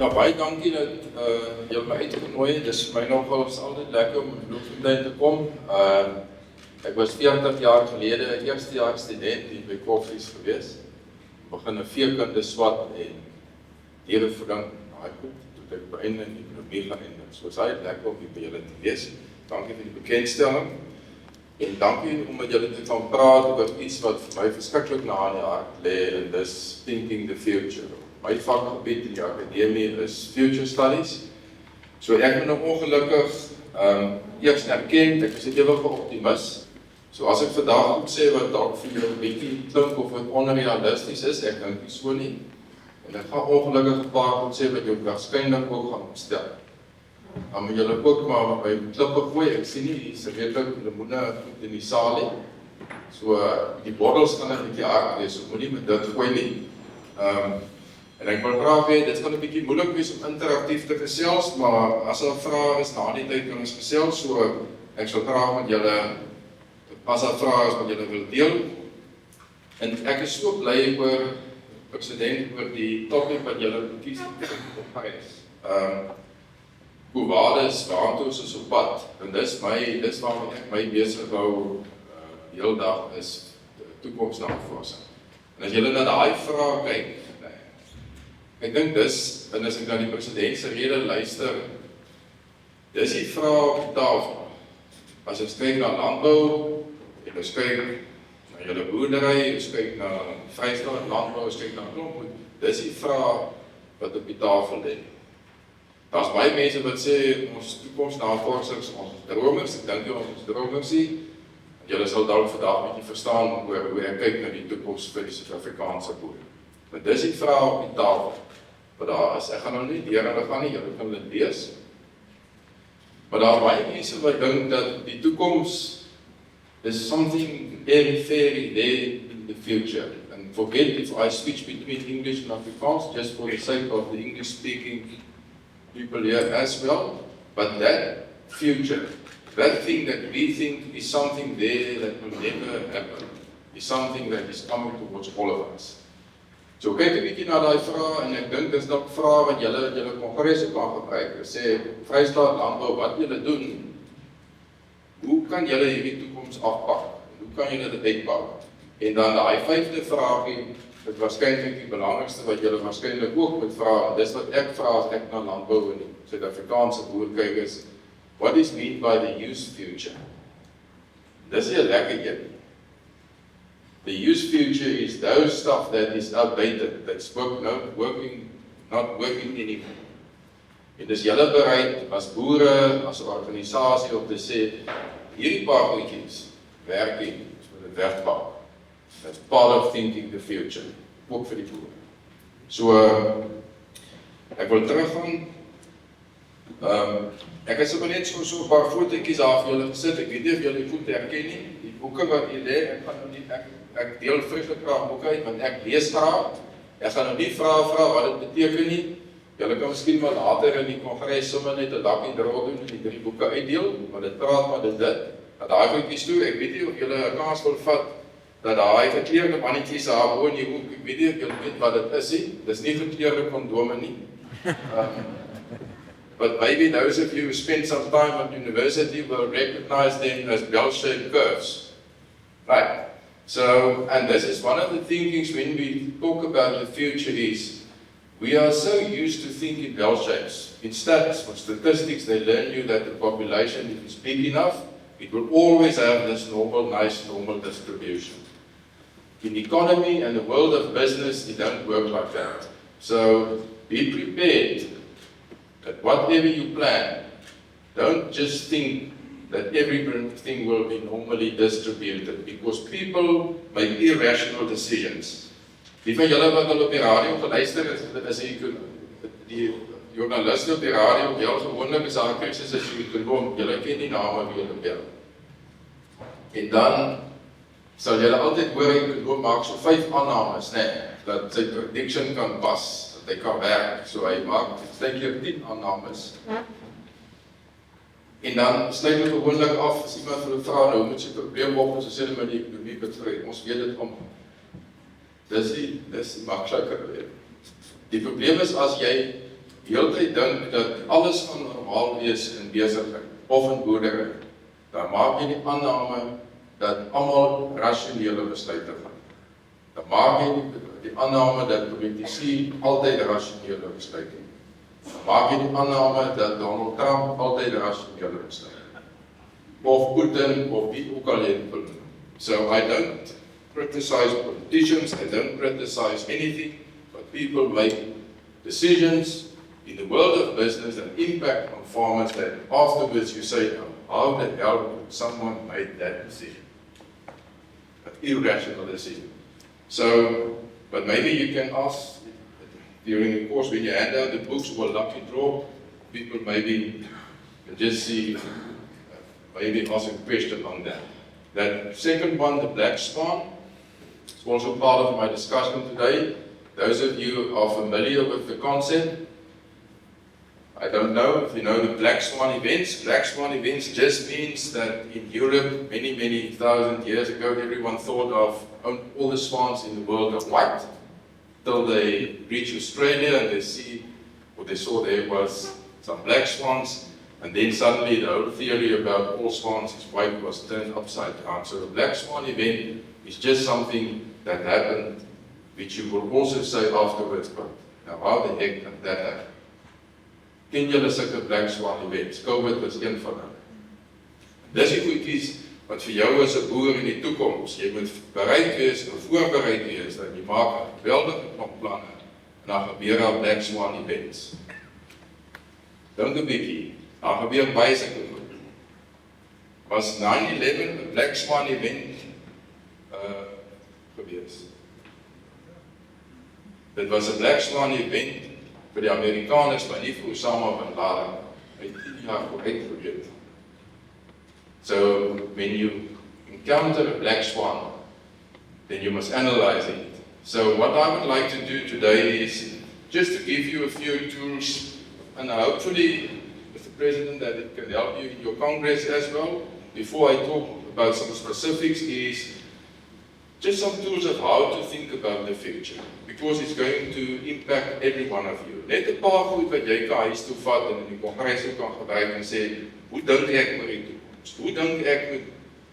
Ja, baie dankie dat julle my uitgenooi het. Dis vir my nogal altyd lekker om in Bloemfontein te kom. Ek was 40 jaar gelede, eerstejaars student hier by Koffies gewees. Begin 'n veekunde swat en dierevoeding, daai goed, toe ek beëindig in ekonomie gaan en so is hy lekker om hier by julle te wees. Dankie vir die bekendstelling. En dankie omdat julle dit kan praat oor iets wat vir my verskriklik na in die hart lê, en dis Thinking the Future. My vakgebied in die akademie is Future Studies. So ek ben nog ongelukkig eers erken, ek is 'n ewige optimis. So as ek vandag moet sê wat dalk vir jou 'n bietjie klink of wat onrealisties is, ek dink nie so nie. En ek gaan ongelukkig 'n paar moet sê wat jou waarskynlik ook gaan opstel. Dan moet julle ook maar by klippe gooi. Ek sien nie hier is redelik lemoene in die saal nie. So die bottels kan 'n bietjie hard wees, so moenie met dit gooi nie. En ek wil graag hê, dit gaan 'n bietjie moeilik wees om interaktief te gesels, maar as daar vrae is na die tyd kan ons gesels, so ek sal graag met julle, as daar vrae is wat julle wil deel. En ek is so bly oor, president, oor die topic wat julle kies op is. Hoe waardes, waartoe is op pad, en dis waarmee ek my besig hou die hele dag is toekomsnavorsing. En as julle na daai vraag kyk, ek dink dis, en as ek na die president se rede luister, dis die vraag op die tafel. As ons kyk na landbou, en ons kyk na julle boerdery, ons kyk na Vrystaat landbou, ons kyk na klomp, dis die vraag wat op die tafel lê. Daar's baie mense wat sê, ons toekomsnavorsers, ons dromers, ek dink ons is dromers nie, en julle sal dalk vandag 'n bietjie verstaan oor hoe ek kyk na die toekoms vir die Suid-Afrikaanse boer. Maar dis die vraag op die tafel wat daar is. Ek gaan nou nie deur hulle gaan nie, julle kan dit lees. Maar daar is baie mense wat dink dat die toekoms is something very there in the future. And forget if I switch between English and Afrikaans, just for the sake of the English-speaking people here as well. But that future, that thing that we think is something there that will never happen, is something that is coming towards all of us. So kyk 'n bietjie na daai vrae, en ek dink dis dalk vrae wat julle kongresse kan gebruik. Sê, Vrystaat landbou, wat julle doen, hoe kan julle hierdie toekoms afpak? Hoe kan julle dit uitpak? En dan daai 5de vraagie, dit waarskynlik die belangrikste wat julle waarskynlik ook moet vra, en dis wat ek vra as ek na landbou en die Suid-Afrikaanse boer kyk is, what is meant by the youth future? Dis 'n lekker een. The youth future is those stuff that is outdated, that's not working anymore. En dis julle bereid as boere, as 'n organisasie om te sê, hierdie paar goedjies werk nie, ons moet dit wegpak. That's part of thinking the future, ook vir die boere. So, ek wil teruggaan. Ek het sommer net so 'n paar fotootjies daar vir julle gesit, ek weet nie of julle goed herken nie, die boeke wat hier lê, ek deel vreeslik graag boeke uit, want ek lees graag. Ek gaan nou nie vra wat dit beteken nie. Julle kan miskien maar later in die kongres sommer net 'n dakkie drol doen en die 3 boeke uitdeel, maar dit praat maar dit. Dat daai goedjies toe, ek weet nie of julle 'n kans wil vat, dat daai gekleurde mannetjies daar bo in die hoek, ek weet nie of julle weet wat dit is nie. Dis nie gekleurde kondome nie. But maybe those of you who spent some time at university will recognize them as bell-shaped curves. Right? So, and this is one of the thinkings when we talk about the future is, we are so used to thinking bell shapes. In stats, or statistics, they learn you that the population, if it's big enough, it will always have this nice normal distribution. In economy and the world of business, it don't work like that. So, be prepared that whatever you plan, don't just think that everything will be normally distributed, because people make irrational decisions. Die van julle wat al op die radio geluister het, is die journaliste op die radio, heel gewoonlik is daar 'n krisis as jy ekonom, julle ken die name wie julle bel. En dan sal julle altyd hoor, die ekonom maak so 5 aannames, dat sy prediction kan pas, dat hy kan werk, so hy maak keer 10 aannames. En dan sluit hulle gewoonlik af, as iemand vir hulle vra, nou moet sy probleem op, as hy sê met die ekonomie betref, ons weet dit om. Dis die makliker weer. Die probleem is as jy heeltyd dink dat alles gaan normaal wees in besigheid of in boerdery, dan maak jy die aanname dat almal rasionele besluite vat. Dan maak jy die aanname dat politici altyd rasionele besluite neem. Dan maak jy die aanname dat Donald Trump altyd rasionele besluite neem. Of Putin, of wie ook al jy wil noem. So I don't criticize politicians, I don't criticize anything, but people make decisions in the world of business that impact on farmers that afterwards you say, oh, how the hell could someone make that decision? An irrational decision. So, but maybe you can ask, during the course when you hand out the books or lucky draw, people maybe can just see, maybe ask a question on that. That second one, the black swan, is also part of my discussion today. Those of you who are familiar with the concept, I don't know if you know the black swan events. Black swan events just means that in Europe, many thousand years ago, everyone thought of all the swans in the world are white, till they reach Australia and they see, what they saw there was some black swans, and then suddenly the whole theory about all swans is white was turned upside down. So the black swan event is just something that happened, which you will also say afterwards, but now how the heck did that happen? Ken julle sulke black swan events? COVID was een van hulle. Dis die goedjies wat vir jou as 'n boer in die toekoms, jy moet bereid wees en voorbereid wees dat jy maak 'n geweldige klomp planne en dan gebeur daar black swan events. Dink 'n bietjie, daar gebeur baie sulke goed. Was 9/11 'n black swan event gewees? Dit was 'n black swan event vir die Amerikaners, maar nie vir Osama bin Laden. Hy het 10 jaar vooruit geweet. So, when you encounter a black swan, then you must analyze it. So, what I would like to do today is just to give you a few tools, and hopefully, Mr. President, that it can help you in your Congress as well. Before I talk about some specifics, is just some tools of how to think about the future, because it's going to impact every one of you. Net 'n paar goed wat jy kan huis toe vat en in die kongres kan gebruik en sê, hoe dink ek oor die toekoms? Hoe dink ek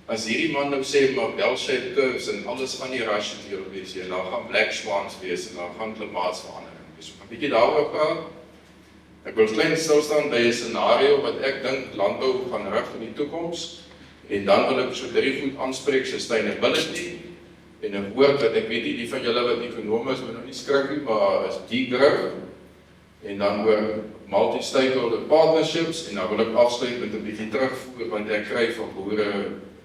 as hierdie man nou sê maar bell-shaped curves en alles gaan nie rasioneel wees nie, dan gaan black swans wees en dan gaan klimaatsverandering wees. 'n bietjie daaroor praat. Ek wil klein stilstaan by 'n scenario wat ek dink landbou gaan rig in die toekoms, en dan wil ek so 3 goed aanspreek: sustainability. En 'n woord wat ek weet nie, die van julle wat ekonome is, moet nou nie skrik nie, maar is degrowth. En dan oor multi-stakeholder partnerships, en dan wil ek afsluit met 'n bietjie terugvoer, want ek kry van boere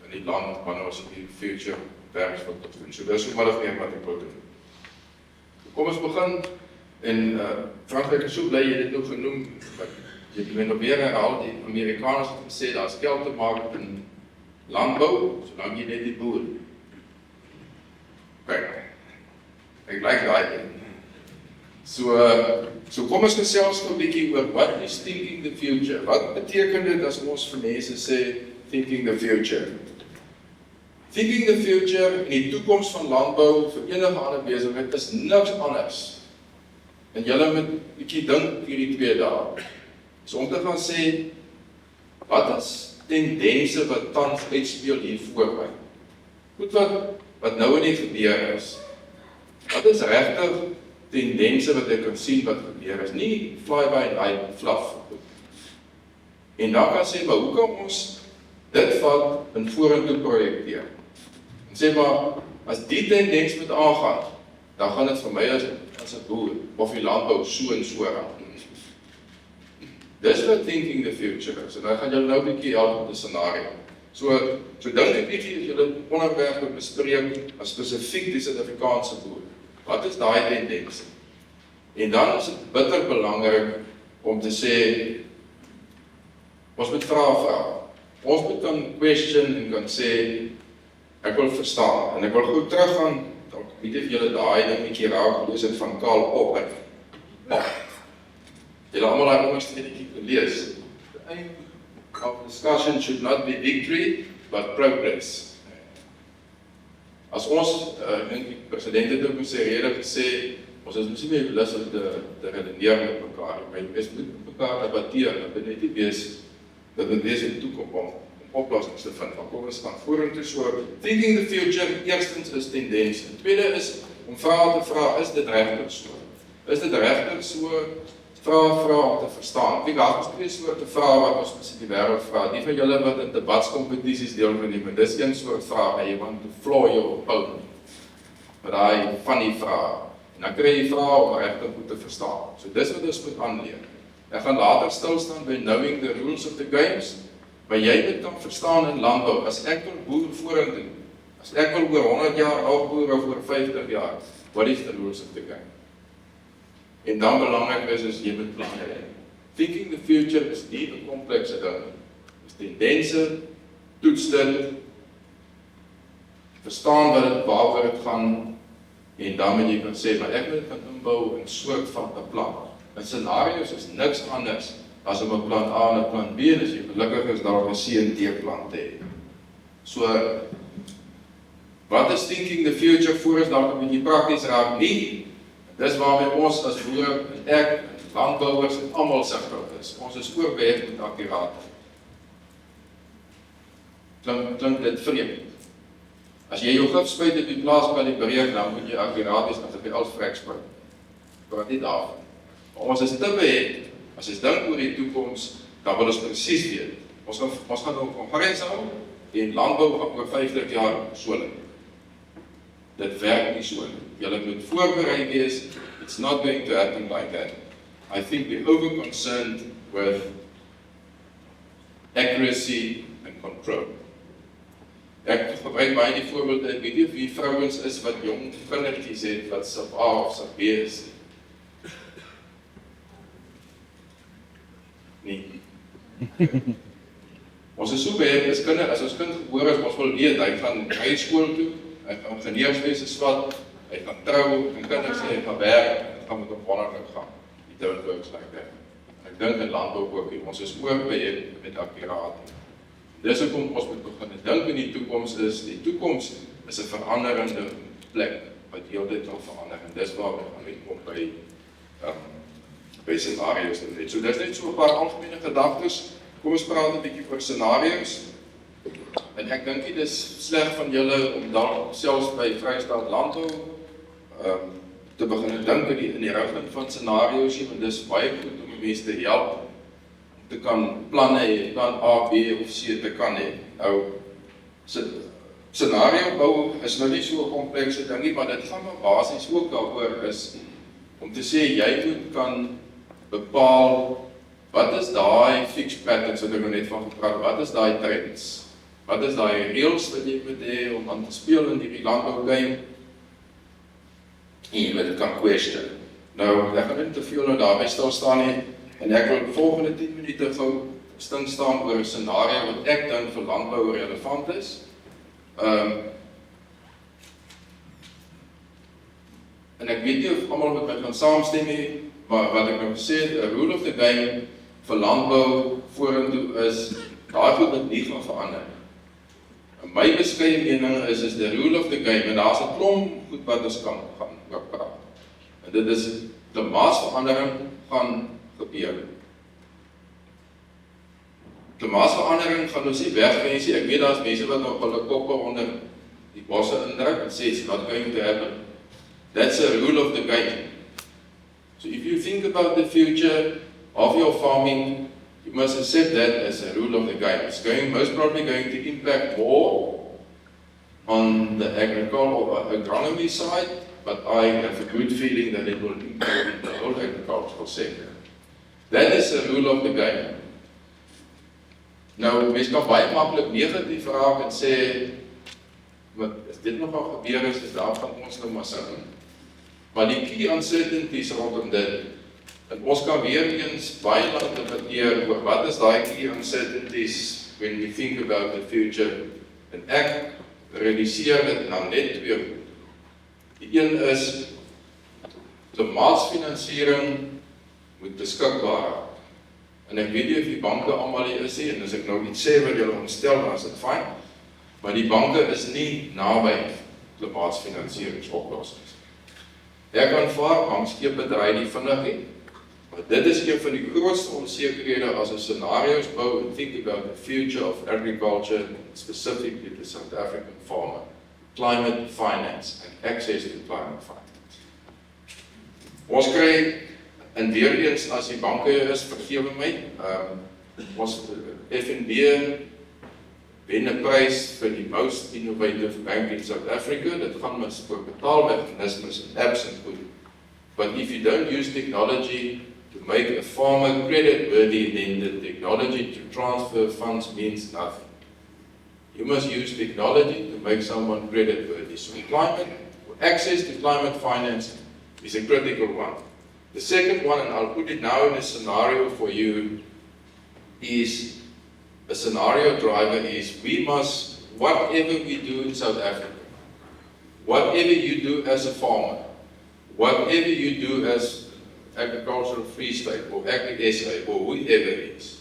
in die land, wanneer ons in die future werk wat doen. So dis ook maar nog meer wat ek wil doen. Kom ons begin, en Frankryk is so bly jy dit nou genoem, wat jy moet nog weer herhaal, die Amerikaners het gesê, daar is geld te maak in landbou, solank jy net die boer. Kijk, ek like daai ding. So kom ons gesels 'n bietjie oor what is thinking the future. Wat beteken dit as ons vir mense sê thinking the future? Thinking the future en die toekoms van landbou vir enige ander besigheid is niks anders. En julle moet 'n bietjie dink hierdie 2 dae. So om te gaan sê, wat is tendense wat tans uitspeel hier voorby? Goed wat nou nie gebeur is. Wat is regtig tendense wat ek kan sien wat gebeur is? Nie fly-by-night fluff. En dan kan sê, maar hoe kan ons dit vat en vorentoe projekteer? En sê maar, as die tendens moet aangaan, dan gaan dit vir my as 'n boer of die landbou so en so raak. Dis wat thinking the future is. En dan gaan julle nou 'n bietjie help met die scenario. So dink ek bietjie as julle onderwerpe bespreek as spesifiek die Suid-Afrikaanse boer. Wat is daai tendense? En dan is dit bitter belangrik om te sê, ons moet vra. Ons moet kan question en kan sê, ek wil verstaan, en ek wil goed teruggaan, dalk weet of julle daai ding bietjie raak gelees het van Karl Popper. Julle almal daai onderste netjie gelees. The aim of discussion should not be victory, but progress. As ons, dink die president het ook in sy rede gesê, Ons is nie meer lus om te redeneer met mekaar, maar jy moet met mekaar debatteer, dat dit net nie wees in die toekoms om oplossings te vind, van kom ons gaan vorentoe so. Thinking the future, eerstens is tendensie. Tweede is om vrae te vra, is dit regtig so? Is dit regtig so? Vrae om te verstaan. Wie daar is twee soorte vrae wat ons in die wêreld vra. Die van julle wat in debatskompetisies deelneem, dis een soort vraag, en jy want to floor your opponent. Maar daai van die vrae. En dan kry jy vrae om regtig goed te verstaan. So dis wat ons moet aanleer. Ek gaan later stilstaan by knowing the rules of the games, maar jy dit kan verstaan in landbou. As ek wil boer vorentoe, as ek wil oor 100 jaar oud boer of oor 50 jaar, what is the rules of the game? En dan belangrik is jy moet planne hê. Thinking the future is nie 'n komplekse ding. Dis tendense, toets dit, verstaan waaroor dit gaan, en dan moet jy kan sê, maar ek wil dit kan inbou in soort van 'n plan. En scenario's is niks anders as om 'n plan A en 'n plan B, en as jy gelukkig is daar 'n C en D plan te hê. So, wat is thinking the future voor ons dalk 'n bietjie prakties raak nie? Dis waarmee ons as boere, en ek, en landbouers en almal sukkel is. Ons is oorweg met akkuraatheid. Klink dit vreemd? As jy jou gif spuit op die plaas by die breek, dan moet jy akkuraat wees, as jy al vrek spuit. Praat nie daarvan. Maar ons is te beheer, as ons dink oor die toekoms, dan wil ons presies weet. Ons gaan nou konkurrens hou, en landbou gaan oor 50 jaar so lyk. Dit werk nie so nie. Julle moet voorberei wees. It's not going to happen like that. I think we're over-concerned with accuracy and control. Ek gebruik baie die voorbeeld, ek weet nie wie vrouens is wat jong kindertjies het, wat sub A of sub B is. Nee. Ons is so baie, as ons kind geboor is, ons wil weet, hy gaan skool toe, hy gaan ingenieurswese swat, hy gaan trou, en kinders sê, hy gaan werk, en gaan met hom wonderlik gaan. It don't work like that. En ek dink in landbou ook, ons is ook baie met akkuraat. Dis hoekom ons moet begin dink in die toekoms is 'n veranderende plek, wat heeltyd wil verander, en dis waar we gaan uitkom by scenario's. So dis net so 'n paar algemene gedagtes. Kom ons praat 'n bietjie oor scenario's. En ek dink nie dis sleg van julle om dan selfs by Vrystaat Landbou te begin dink in die rigting van scenario's, want dis baie goed om mense te help om te kan planne hê, plan A, B of C te kan hê. Nou, scenario bou is nou nie so 'n komplekse ding nie, maar dit gaan maar basies ook daaroor is om te sê jy moet kan bepaal wat is daai fixed patterns wat ek nou net van gepraat, wat is daai trends? Wat is daai reëls wat jy moet hê om aan te speel in hierdie landbou game? En jy moet dit kan question. Nou, ek gaan nie te veel nou daarby stil staan nie, en ek wil die volgende 10 minute gou stil staan oor 'n scenario wat ek dink vir landbou relevant is. En ek weet nie of almal met my gaan saamstem nie, maar wat ek nou gesê, 'n rule of the game vir landbou vorentoe is, daar moet nie gaan verander. En my beskeie mening is the rule of the game, en daar's 'n klomp goed wat ons kan gaan praat. En dit is, klimaatsverandering gaan gebeur. Klimaatsverandering gaan ons nie wegwens nie. Ek weet daar's mense wat nog hulle koppe onder die bosse indruk en sê, it's not going to happen. That's a rule of the game. So if you think about the future of your farming, you must accept that as a rule of the game. It's most probably going to impact more on the agricultural or agronomy side, but I have a good feeling that it will impact the whole agricultural sector. That is the rule of the game. Nou, mens kan baie maklik negatief raak en sê, wat is dit nogal gebeur is daar van ons nou maar sing. Maar die key uncertainties rondom dit, en ons kan weer eens baie lang debatteer oor wat is daai key uncertainties when we think about the future. En ek realiseer dit nou net twee. Die een is, klimaatsfinansiering moet beskikbaar raak. En ek weet nie of die banke almal hier is, en as ek nou iets sê wat julle ontstel, dan is dit fyn. Maar die banke is nie naby klimaatsfinansieringsoplossings. Ek aanvaar handskepe dry nie vinnig nie. Maar dit is een van die grootste onsekerhede as 'n scenario's bou and think about the future of agriculture, specifically the South African farmer, climate finance and access to climate finance. Ons kry, en weer eens as die banke is, vergewe my, ons FNB wen 'n prys vir die most innovative bank in South Africa. Dit gaan met betaalmechanismes en apps en goed. But if you don't use technology to make a farmer credit-worthy, then the technology to transfer funds means nothing. You must use technology to make someone credit-worthy. So access to climate finance is a critical one. The second one, and I'll put it now in a scenario for you, is a scenario driver is we must, whatever we do in South Africa, whatever you do as a farmer, whatever you do as Agricultural Free State or Agri-SA or whoever it is,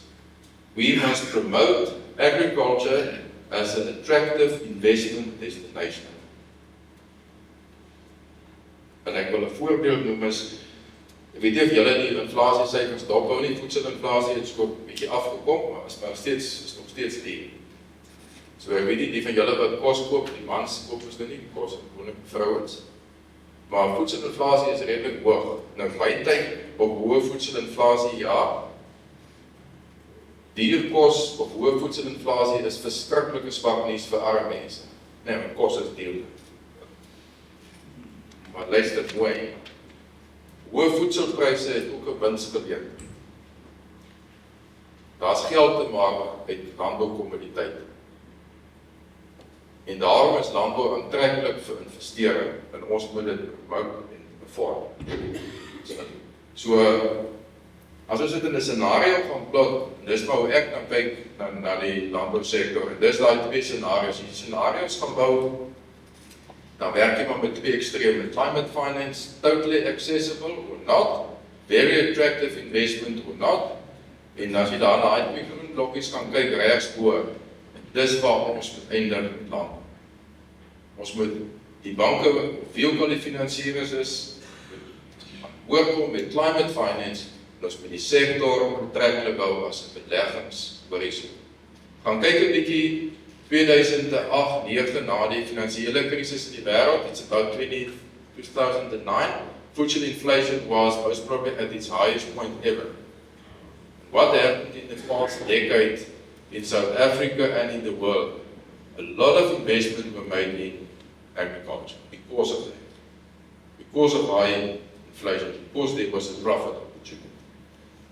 we must promote agriculture as an attractive investment destination. En ek wil 'n voorbeeld noem is, ek weet nie of julle die inflasiesyfers dophou nie, voedselinflasie het so 'n bietjie afgekom, maar is nog steeds die. So ek weet nie, die van julle wat kos koop, die mans koop mos nou nie kos, gewoonlik vrouens. Maar voedselinflasie is redelik hoog. Nou my tyd op hoë voedselinflasie, ja. Duur kos of hoë voedselinflasie is verskriklike swak nuus vir arme mense. Nee, maar kos is duur. Maar luister mooi. Hoë voedselpryse het ook 'n wins gelewer. Daar's geld te maak uit landboukommoditeite. En daarom is landbou aantreklik vir investering en ons moet dit promote en bevorder. So as ons dit in 'n scenario gaan plot, dis maar hoe ek dan kyk na die landbousektor en dis daai twee scenario's. Die scenario's gaan bou, dan werk jy maar met twee extreme, climate finance, totally accessible or not, very attractive investment or not, en as jy daar na die groen blokkies gaan kyk regsbo, dis waar ons moet eindig met landbou. Ons moet die banke, hoeveel kan die finansierers is, oorkom met climate finance, en ons moet die sektor aantreklik hou as 'n beleggingshorisoon. Gaan kyk 'n bietjie 2008-2009 na die finansiële krisis in die wêreld, it's about 2009, food inflation was most probably at its highest point ever. What happened in the past decade in South Africa and in the world? A lot of investment were made in agriculture because of that. Because of high inflation, because there was a profit opportunity.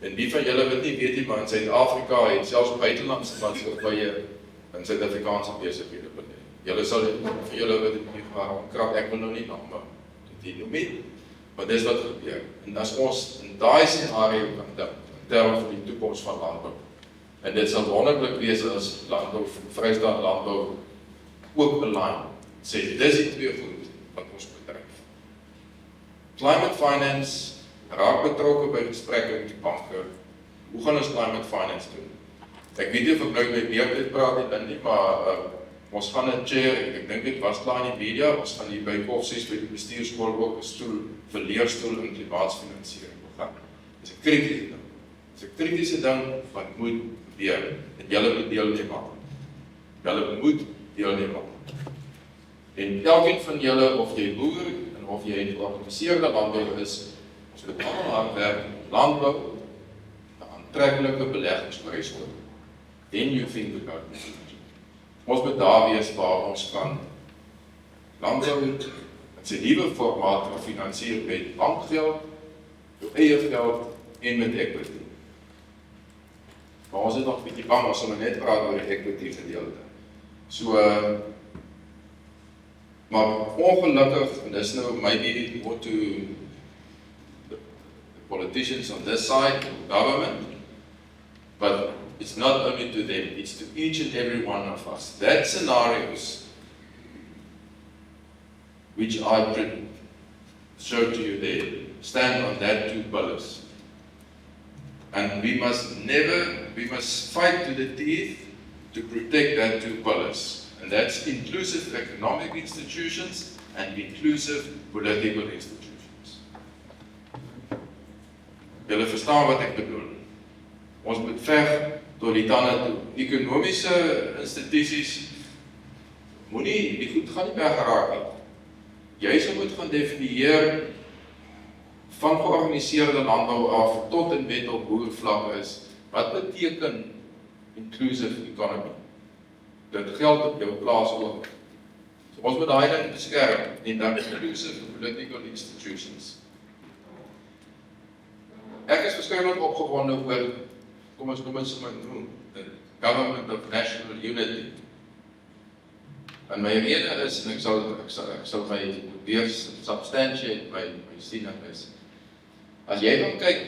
En die van julle wat nie weet nie, maar in Suid-Afrika het selfs buitelandse maatskappye in Suid-Afrikaanse besighede benut. Julle sal vir julle wat dit nie krag, ek wil nou nie name dit noem nie, maar dis wat gebeur. En as ons in daai scenario kan dink, in terme van die toekoms van landbou, en dit sal wonderlik wees as landbou, Vrystaat landbou ook align, sê dis die twee goed wat ons bedryf. Climate finance raak betrokke by gesprekke met die banke. Hoe gaan ons climate finance doen? Ek weet nie of ek nou met beheerder praat nie, maar ons gaan 'n chair, ek dink dit was klaar in die media, ons gaan hier by Koffsies by die bestuurskool ook 'n stoel vir leerstoel in klimaatsfinansiering begin. Dis 'n kritiese ding. Dis 'n kritiese ding wat moet gebeur en julle moet deelneem aan. Julle moet deelneem aan. En elkeen van julle, of jy boer en of jy 'n georganiseerde landbouer is, ons moet almal hard werk in landbou, 'n aantreklike beleggingshorisoon. Then you think about it. Ons moet daar wees waar ons kan landbou in sy nuwe formaat gefinansier met bankgeld, jou eie geld en met equity. Maar ons is nog 'n bietjie bang as ons net praat oor die equity gedeelte. So, maar ongelukkig, en dis nou maybe more to the politicians on this side, government, but it's not only to them, it's to each and every one of us. That scenarios which I showed to you there stand on that two pillars. And we must fight to the teeth to protect that two pillars. And that's inclusive economic institutions and inclusive political institutions. Julle verstaan wat ek bedoel. Ons moet veg tot die tande toe. Ekonomiese institusies moenie, die goed gaan nie meer geraak nie. Jy sal moet gaan definieer van georganiseerde landbou af tot en met op boervlak is. Wat beteken inclusive economy? Dit geld op jou plaas ook. So ons moet daai ding beskerm en dan inclusive political institutions. Ek is verskriklik opgewonde oor, kom ons noem dit sommer the Government of National Unity. En my rede is, en ek sal my weer substantiate my siening is, as jy dan kyk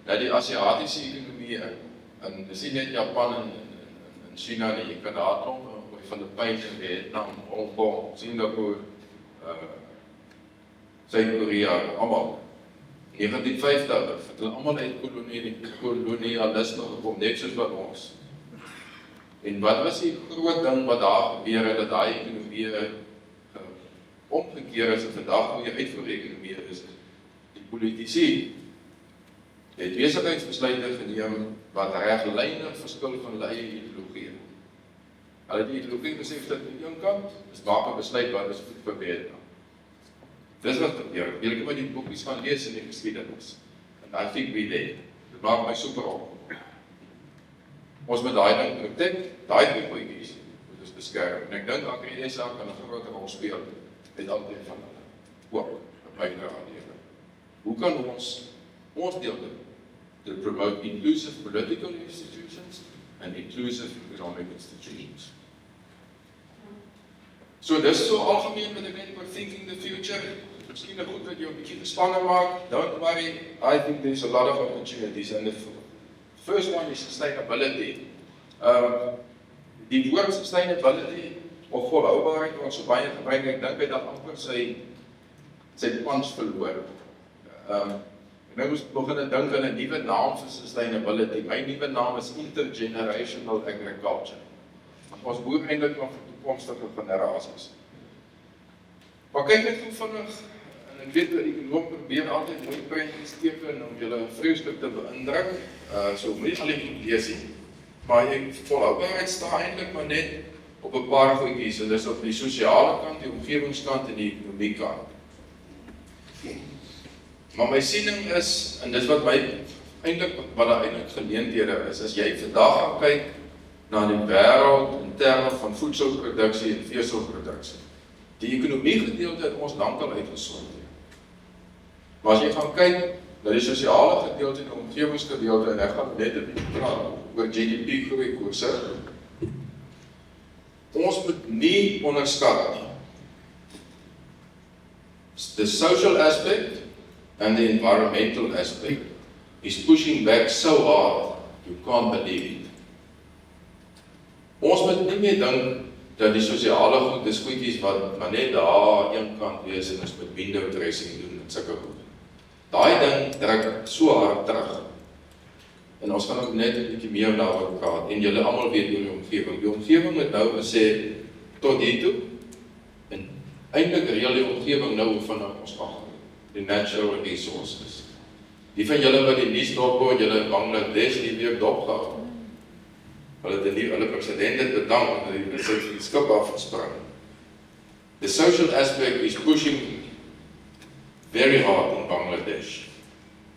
na die Asiatiese ekonomie, en dis nie net Japan en China nie, jy kan daar klomp oor die Filippyne, Vietnam, Hong Kong, Singapore, Suid-Korea, allemaal. 1950, het hulle allemaal uit kolonialisme gekom, net soos wat ons. En wat was die groot ding wat daar gebeur, dat daai ekonomie omgekeer is, en vandag hoe jy uitvoer-ekonomie is, die politici het besigheidsbesluite geneem wat reglynig verskil van hulle eie ideologie. Hulle die ideologie besef dat aan die een kant is maak 'n besluit wat is goed vir Vietnam. Dis wat gebeur. Jy kan maar die boekies gaan lees in die geskiedenis. En I think we did. Dit maak my super op. Ons moet daai ding protect, daai twee goedjies moet ons beskerm. En ek dink AgriSA kan 'n groot rol speel met al die van hulle. Ook 'n bydrae aan die. Hoe kan ons deel doen? To promote inclusive political institutions and inclusive economic institutions. So dis so algemeen wat ek net oor thinking the future. Miskien goed dat jy 'n bietjie gespanne maak. Don't worry, I think there's a lot of opportunities and the first one is sustainability. Die woord sustainability of volhoubaarheid wat so baie gebruik, ek dink hy het amper sy punch verloor. Nou moes begin dink aan 'n nuwe naam vir sustainability. My nuwe naam is intergenerational agriculture. Ons boer eintlik nog vir toekomstige generasies. Maar kyk net hoe vinnig, en ek weet dat die ekonom probeer altyd mooi prentjies teken om julle vreeslik te beïndruk. So moenie al die goed lees nie. Maar jy volhoubaarheid staan eintlik maar net op 'n paar goedjies. En dis op die sosiale kant, die omgewingskant en die ekonomie kant. Maar my siening is, en dis wat daar eintlik geleenthede is, as jy vandag gaan kyk na die wêreld in terme van voedselproduksie en veselproduksie. Die ekonomie gedeelte het ons lankal uitgesort. Maar as jy gaan kyk na die sosiale gedeelte en omgewingsgedeelte, en ek gaan net 'n bietjie praat oor GDP groei koerse. Ons moet nie onderskat nie. The social aspect and the environmental aspect is pushing back so hard, you can't believe it. Ons moet nie meer dink dat die sosiale goed is goedjies wat maar net daar een kant wees en ons moet window dressing doen en sulke goed. Daai ding druk so hard terug. En ons gaan ook net 'n bietjie meer daaroor praat en julle almal weet oor die omgewing. Die omgewing het nou gesê tot hier toe en eintlik reël die omgewing nou van ons af. Die natural resources. Die van julle wat die nuus dophoor, julle in Bangladesh die week dopgehou. Hulle president het bedank dat hy die skip afgespring. The social aspect is pushing very hard in Bangladesh.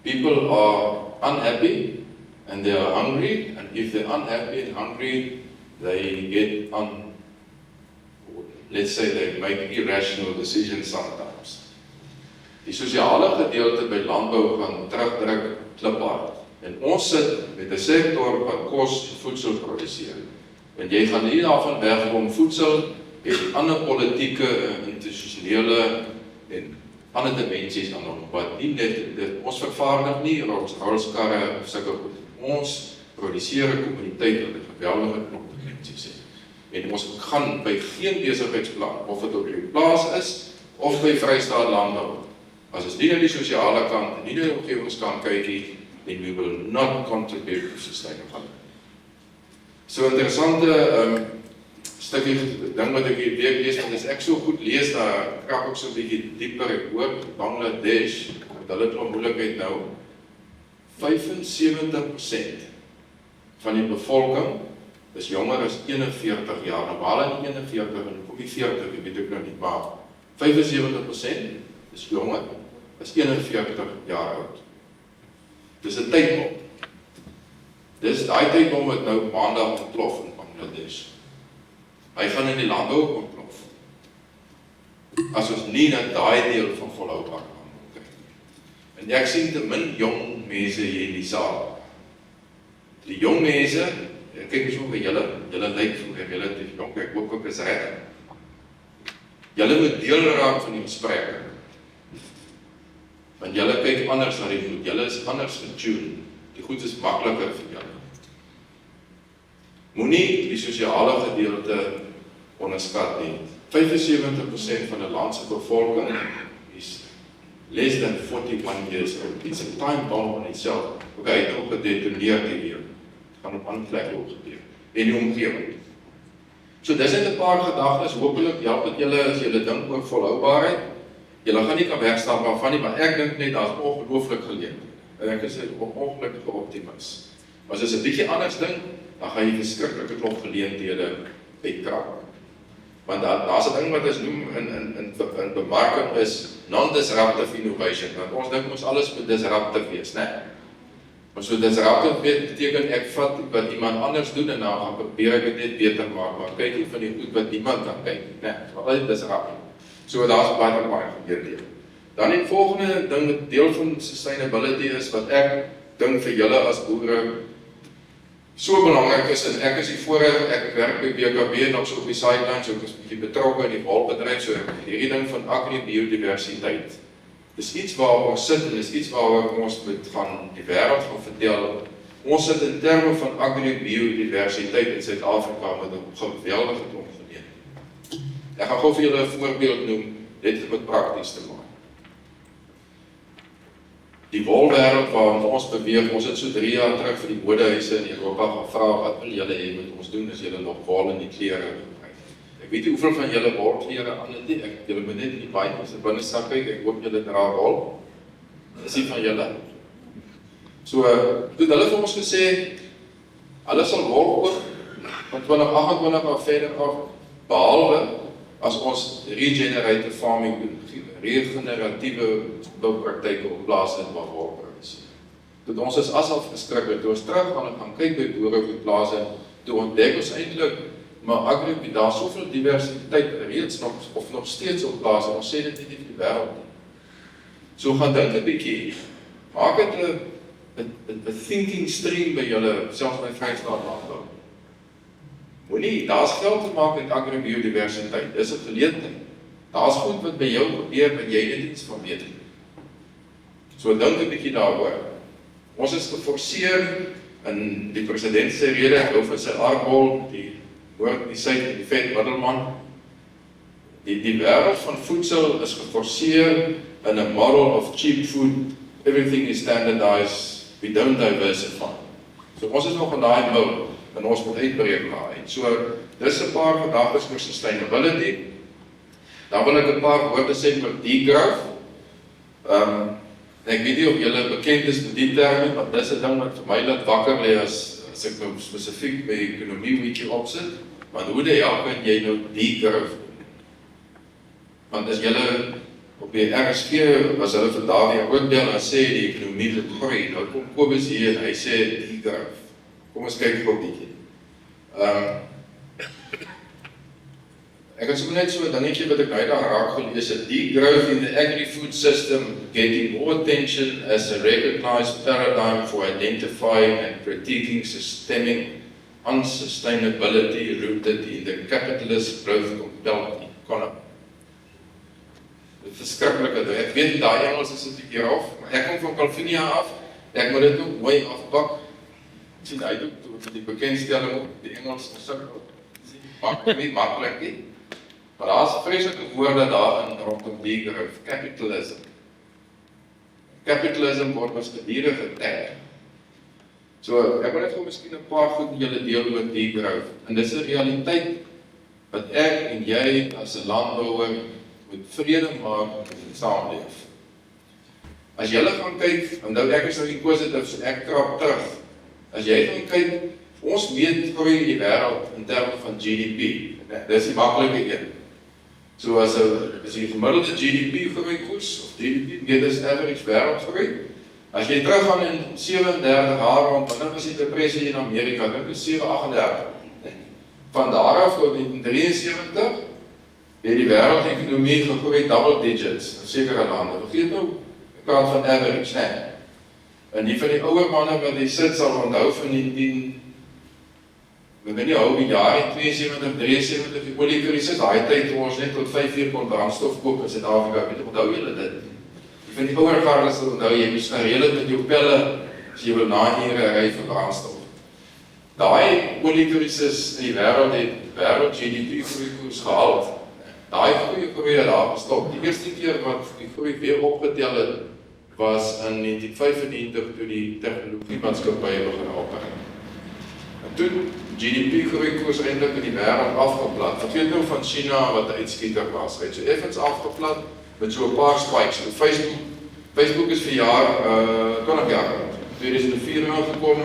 People are unhappy and they are hungry, and if they're unhappy and hungry, they get let's say they make irrational decisions sometimes. Die sosiale gedeelte by landbou gaan terugdruk kliphard. En ons sit met 'n sektor wat kos voedsel produseer. En jy gaan nie daarvan wegkom voedsel het ander politieke, institusionele en ander dimensies aan hom. Wat nie net ons vervaardig nie rolskarre of sulke goed. Ons produseer 'n kommuniteit wat 'n geweldige klomp dimensies het. En ons gaan by geen besigheidsplan of dit op die plaas is of by Vrystaat landbou. As ons nie na die sosiale kant en nie na die omgewingskant kyk nie, then we will not contribute to sustainability. So interessante stukkie ding wat ek hier week lees, want as ek so goed lees, dan krap ek so 'n bietjie dieper. Ek hoor Bangladesh, met hulle klomp moeilikheid nou, 75% van die bevolking is jonger as 41 jaar. Nou, waar in 41 en hoekom die 40, weet ek nou nie, maar 75% is jonger as 41 jaar oud. Dis 'n tydbom. Dis daai tydbom wat nou maandag ontplof in Bangladesh. Hy gaan in die lande ook ontplof. As ons nie na daai deel van volhoubaar kan kyk. En ek sien te min jong mense hier in die saal. Die jong mense, ek kyk so vir julle lyk vir relatief jong, ek hoop ook is reg. Julle moet deel raak van die gesprek. Want julle kyk anders na die goed, julle is anders getune. Die goed is makliker vir julle. Moenie die sosiale gedeelte onderskat nie. 75% van 'n land se bevolking is less than 41 years old. It's a time bomb in itself. Okay, hy het ook gedetoneer hier. Gaan op ander plekke ook gebeur. En die omgewing. So dis net 'n paar gedagtes, hopelik help dit julle as julle dink oor volhoubaarheid. Julle gaan nie kan wegstap daarvan nie, maar ek dink net daar's ongelooflik geleenthede. En ek is 'n ongelooflike optimis. Maar as jy 'n bietjie anders dink, dan gaan jy verskriklike klop geleenthede uitkrap. Want daar's 'n ding wat ons noem in bemarking is non-disruptive innovation. Want ons dink ons alles moet disruptive wees, né? Maar so disruptive beteken ek vat wat iemand anders doen en dan gaan probeer ek dit net beter maak, maar kyk nie van die goed wat niemand kan kyk nie, né? Maar al dit disruptive. So daar's baie geleenthede. Dan die volgende ding, deel van sustainability is wat ek dink vir julle as boere so belangrik is, en ek is hier voorheen, ek werk by BKB en ook so op die sidelines, so ek is bietjie betrokke in die wolbedryf, so hierdie ding van agri-biodiversiteit. Dis iets waar ons sit en dis iets waar ons moet gaan die wêreld gaan vertel. Ons sit in terme van agri-biodiversiteit in Suid-Afrika met 'n geweldige klomp geleenthede. Ek gaan gou vir julle 'n voorbeeld noem, dit met prakties te maak. Die wolwêreld waarin ons beweeg, ons het so 3 jaar terug vir die modehuise in Europa gevra, wat wil julle hê met ons doen as julle nog wol in die klere gebruik? Ek weet nie hoeveel van julle wolklere aan het nie, julle moet net in die baadjies en binnesak kyk, ek hoop julle dra wol. Dis nie van julle. So, toe hulle vir ons gesê, hulle sal wol koop van 2028 af verder af, behalwe as ons regenerative farming doen, regeneratiewe boupraktyke op plase waar wol produseer. Toe ons is asaf geskrik het, toe ons terug gaan kyk by boere op die plase, toe ontdek ons eintlik, maar agri, daar soveel diversiteit reeds nog steeds op plase, ons sê dit nie vir die wêreld nie. So gaan dink 'n bietjie, maak dit 'n thinking stream by julle, selfs by Vrystaat landbou. Moenie, daar's geld te maak met agri-biodiversiteit, dis 'n geleentheid. Daar's goed wat by jou gebeur wat jy net iets van weet nie. So dink 'n bietjie daaroor. Ons is geforseer in die president se rede, ek hou van sy aardbol, die noord, die suid en die vet middelman. Die wêreld van voedsel is geforseer in 'n model of cheap food, everything is standardized, we don't diversify. So ons is nog in daai mode en ons moet uitbreek daaruit. So dis 'n paar gedagtes oor sustainability. Dan wil ek 'n paar woorde sê oor degrowth. Ek weet nie of julle bekend is met die term, maar dis 'n ding wat vir my laat wakker lê as ek nou spesifiek by ekonomie bietjie opsit. Want hoe die hel kan jy nou degrowth doen? Want as julle op die RSG, as hulle vandag weer ook bel en sê die ekonomie moet groei, nou kom Kobus hier en hy sê degrowth. Kom ons kyk gou 'n bietjie. Ek het so net so 'n dingetjie wat ek nou daar raak gelees het. Degrowth in the agri-food system getting more attention as a recognized paradigm for identifying and critiquing systemic unsustainability rooted in the capitalist growth compelled economy. Dit is verskriklike ding. Ek weet daai Engels is 'n bietjie rof, maar ek kom van California af. Ek moet dit ook mooi afpak. Sien hy doen toe die bekendstelling op die Engels sukkel. Maak nie maklik nie. Maar daar's vreeslike woorde daarin rondom degrowth, capitalism. Capitalism word as gedurig getag. So ek wil net gou miskien 'n paar goed julle deel oor degrowth. En dis 'n realiteit wat ek en jy as 'n landbouer moet vrede maak en saamleef. As jy gaan kyk, onthou ek is nou inquisitive, so ek krap terug. As jy gaan kyk, ons weet groei in die wêreld in terme van GDP. Dis die maklike een. So as jy gemiddelde GDP groei koers, of GDP, dit is average wêreldgroei. As jy teruggaan in 37 jaar rond, dan was die depressie in Amerika, dan is 738. Van daar af tot 1973, het die wêreldekonomie gegroei double digits in sekere lande. Vergeet nou, ek praat van average, nee. En die van die ouer manne wat die sit sal onthou van die ek weet nie hou die jaar in 72, 73, die oliekrisis, daai tyd toe ons net tot 5 uur kon brandstof koop in Suid-Afrika, weet onthou julle dit? Die van die ouer gardes sal onthou, jy moes nou reël met jou pelle, as jy wil na ure ry vir brandstof. Daai oliekrisis in die wêreld het wêreld GDP groeikoers gehaal. Daai groei het daar gestop. Die eerste keer wat die groei weer opgetel het, was in 1995 toe die tegnologiemaatskappye begin operate. En toen GDP groeikoers eintlik in die wêreld afgeplat. Wat weet nou van China wat 'n uitskieter was. Hy het so effens afgeplat met so 'n paar spikes. So Facebook is vir jaar 20 jaar oud. 2004 gekom.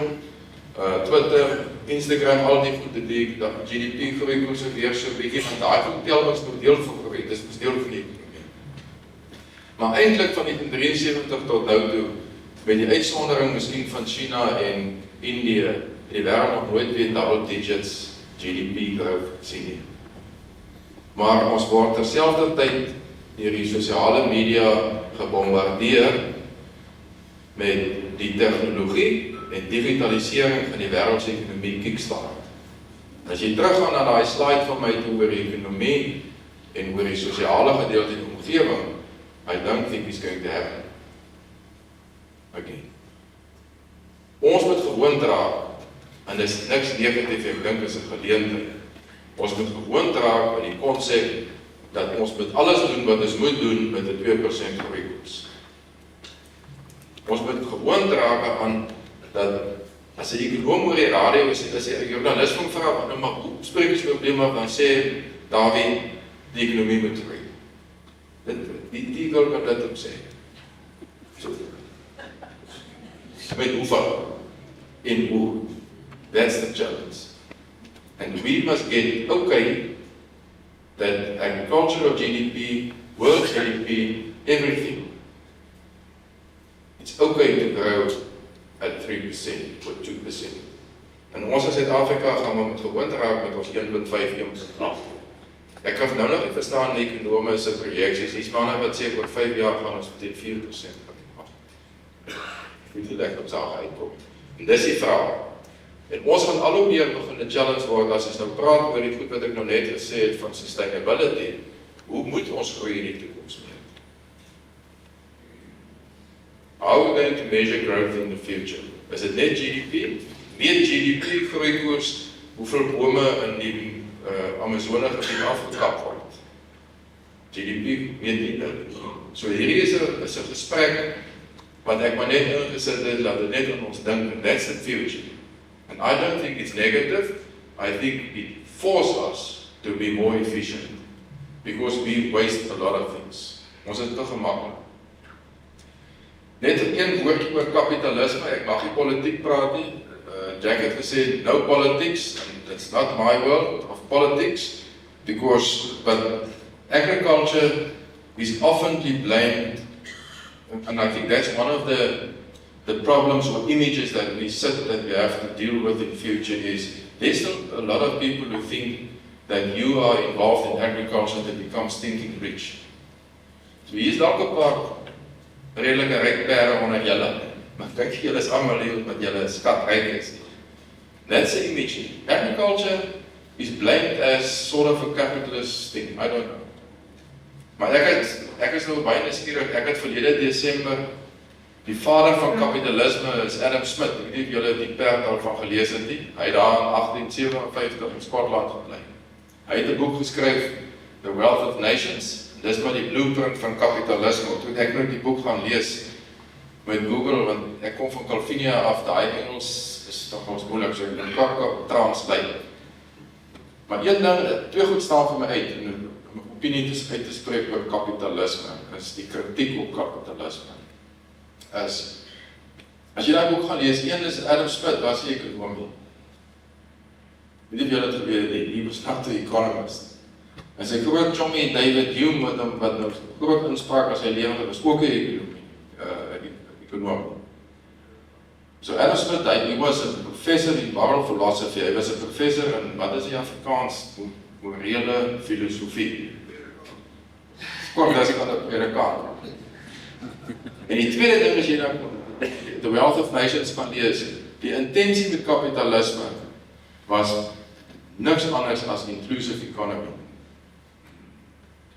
Twitter, Instagram, al die goed, die GDP groeikoers weer so 'n bietjie van daai hotel was nog deel van groei. Dis was deel van die ekonomie. Maar eintlik van 1973 tot nou toe, met die uitsondering miskien van China en Indië, die wêreld nog nooit weer double digits GDP growth sien nie. Maar ons word terselfdertyd deur die sosiale media gebombardeer met die tegnologie en digitalisering van die wêreldsekonomie kickstart. As jy teruggaan na daai slide van my toe oor die ekonomie en oor die sosiale gedeelte in die omgewing, I don't think it's going to happen. Okay. Ons moet gewoond raak, en dis niks negatief, ek dink is 'n geleentheid. Ons moet gewoond raak aan die konsep dat ons moet alles doen wat ons moet doen met 'n 2% groeikoers. Ons moet gewoond raak aan dat as 'n ekonom oor die radio is, as 'n joernalis van vra, nou maar hoe spreek ons probleme af, dan sê Dawie, die ekonomie moet groei. Die wil kan dit ook sê. So. Met hoeveel? In hoe? That's the challenge. And we must get okay that agricultural GDP, world GDP, everything. It's okay to grow at 3% or 2%. En ons in Suid-Afrika gaan we met gewoond raak met ons 1,5%. Ek kan nou nog nie verstaan die ekonome se projeksies. Die spanne wat sê oor 5 jaar gaan ons met 4% maak. Ek weet nie lekker op saak uitkom. En dis die vraag. En ons gaan al hoe meer begin 'n challenge word as ons nou praat oor die goed wat ek nou net gesê het van sustainability. Hoe moet ons groei in die toekoms meet? How are we going to measure growth in the future? Is dit net GDP? Net GDP groeikoers, hoeveel bome in die Amazone gebied afgekap word? GDP weet nie dit. So hierdie is 'n gesprek wat ek maar net ingesit het, laat dit net aan ons dink, and that's the future. And I don't think it's negative. I think it forces us to be more efficient because we waste a lot of things. Ons is te gemaklik. Net een woordjie oor kapitalisme. Ek mag nie politiek praat nie. Jack het gesê no politics, and it's not my world of politics but agriculture is oftenly blamed, and I think that's one of the problems or images that we have to deal with in the future is there's still a lot of people who think that you are involved in agriculture that become stinking rich. So hier is dalk 'n paar redelike ryk pere onder julle, maar ek dink julle is almal hier met julle skatryk is. That's the image. Agriculture is blamed as sort of a capitalist thing. I don't know. Maar ek is nou baie nuuskierig. Ek het verlede Desember die vader van kapitalisme is Adam Smith. Ek weet nie of julle die perd daarvan gelees het nie. Hy het daar in 1857 in Skotland gebly. Hy het 'n boek geskryf, The Wealth of Nations. Dis maar die blueprint van kapitalisme. Toe ek nou die boek gaan lees met Google, want ek kom van Calvinia af, daai Engels is toch ons moeilik, so ek kan translate. Maar een ding, twee goed staan vir my uit, en 'n opinie uit te spreek oor kapitalisme, is die kritiek op kapitalisme. is, as jy daai boek gaan lees, een is Adam Smith, was hy ekonomie. Weet jy wat het geweet het, he was not the economist. En sy groot chommy David Hume, wat nou groot inspraak as hy lewende was, ook 'n ekonomie. So Adam Smith, he was a professor in moral philosophy, hy was 'n professor in, wat is die Afrikaans, morele filosofie. Kort, dat is van de Amerikaan. En die tweede ding is jy nou, The Wealth of Nations van lees, die intensie met kapitalisme was niks anders as inclusive economy.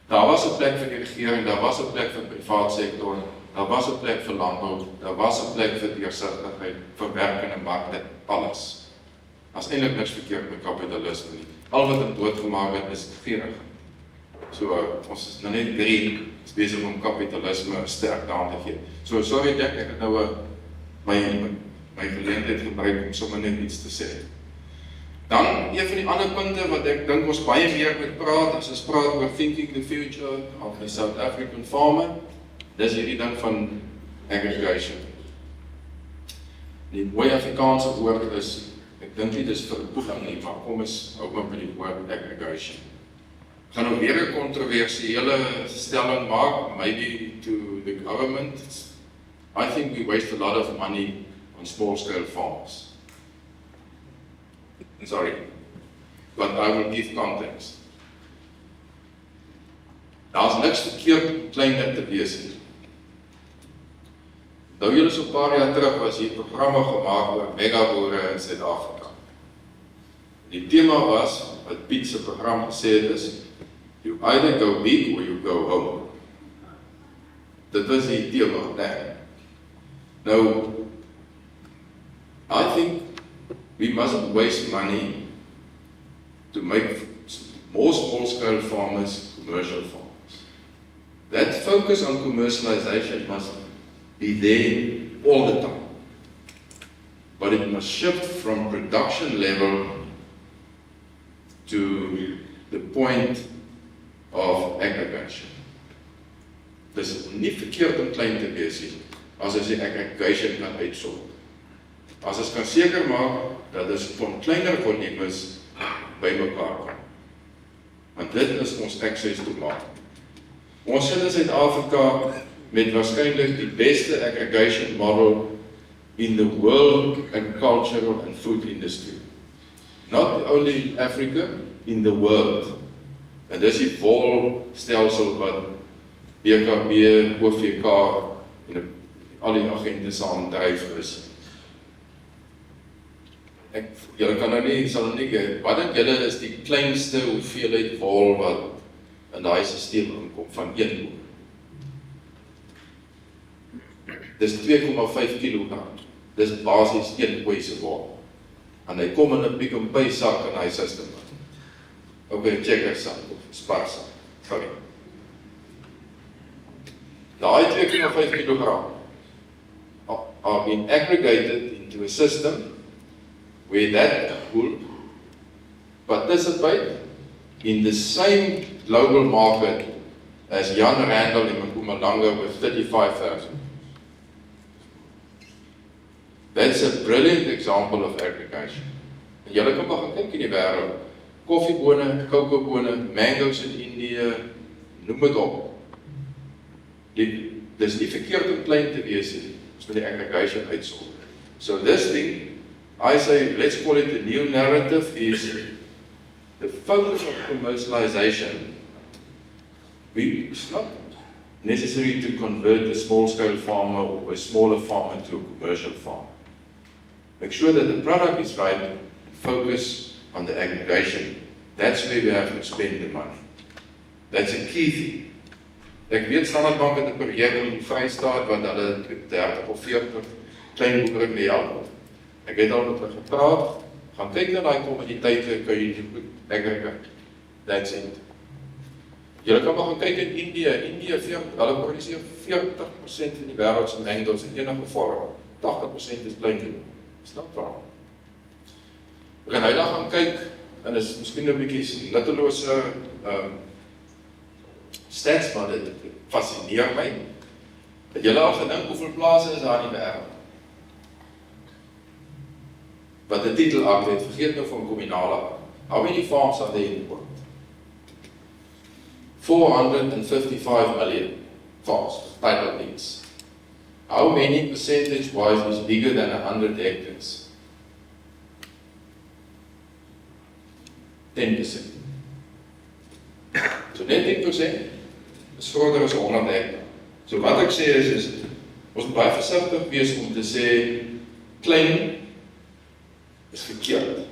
Daar was 'n plek vir die regering, daar was 'n plek vir privaat sektor, daar was 'n plek vir landbou, daar was 'n plek vir deursigtigheid, vir werkende markte, alles. As eintlik niks verkeerd met kapitalisme nie. Al wat hom doodgemaak het is gierig. So, ons is nou net is besig om kapitalisme sterk daan te gee. So, sorry Jack, ek het nou my geleentheid gebruik om sommer net iets te sê. Dan, een van die ander punte wat ek dink ons baie meer moet praat, as ons praat oor thinking the future of the South African farmer, dis hierdie ding van aggregation. Die mooie Afrikaanse woord is, ek dink nie dis verboeding nie, maar kom ons hou maar by die woord aggregation. Ek gaan nou weer 'n kontroversiële stelling maak, maybe to the government. I think we waste a lot of money on small-scale farms. Sorry, but I will give context. Daar's niks verkeerd om kleiner te wees nie. Nou julle so 'n paar jaar terug was hier programme gemaak oor megaboere in Suid-Afrika. Die tema was, wat Piet se program gesê het is, you either go big or you go home. Dit was die tema, nee. Nou, I think we mustn't waste money to make more small-scale farmers commercial farmers. That focus on commercialization must be there all the time. But it must shift from production level to the point of aggregation. Dis nie verkeerd om klein te wees nie, as ons die aggregation kan uitsort. As ons kan seker maak, dat ons van kleiner volumes by mekaar kom. Want dit is ons access to market. Ons sit in Suid-Afrika met waarskynlik die beste aggregation model in the world and cultural and food industry. Not only Africa, in the world. En dis die volstelsel wat BKB, OVK en al die agente saam dryf is. Julle kan nou nie, sal nie, wat dink julle is die kleinste hoeveelheid wol wat in daai stelsel inkom van 1 boer? Dis 2,5 kilogram. Dis basies 1 koei se wol. En hy kom in 'n Pick n Pay sak in hy system. Ook 'n Checker sak of Spar sak. Sorry. Daai 2,5 kilogram are being aggregated into a system where that wool participate in the same global market as Jan Randall in Mpumalanga with 35,000. That's a brilliant example of aggregation. En julle kan maar gaan kyk in die wêreld. Koffiebone, kokobone, mangoes in Indië, noem dit op. Dis nie verkeerd om klein te wees nie, as met die aggregation uitsort. So this thing, I say, let's call it the new narrative, is the focus of commercialization. It's not necessary to convert a small-scale farmer or a smaller farmer to a commercial farmer. Make sure that the product is right, and focus on the aggregation. That's where we have to spend the money. That's a key thing. Ek weet Standard Bank het 'n projek in die Vrystaat wat hulle 30 of 40 klein boere mee help. Ek het al met hulle gepraat, gaan kyk na daai kommoditeite, kan jy aggregate. That's it. Julle kan maar gaan kyk in Indië, hulle produseer 40% van die wêreld se mangoes in enige vorm. 80% is klein. Snap waar? Ek kan nou gaan kyk, en is miskien 'n bietjie nuttelose stats, maar dit fascineer my. Het julle al gedink hoeveel plase is daar in die wêreld? Wat die titel aangeet, vergeet nou van Kominala. How many farms are there in the world? 455 million farms, title deeds. How many percentage-wise is bigger than 100 hectares? 10%. So net 10% is groter as 100 hectare. So wat ek sê is ons moet baie versigtig wees om te sê klein is verkeerd.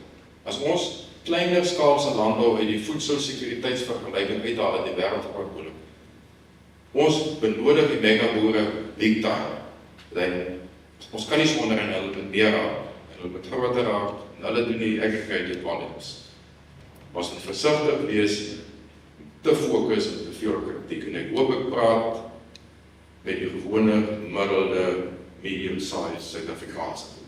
As ons kleiner skaalse landbou uit die voedselsekuriteitsvergelyking uithaal in die wêreldprobleem. Ons benodig die megaboere big time. Ons kan nie sonder en hulle met meer raak, en hulle met groter raak, en hulle doen die aggregated volumes. Ons moet versigtig wees, te fokus op te veel kritiek, en ek hoop ek praat met die gewone, middelde, medium-size Suid-Afrikaanse.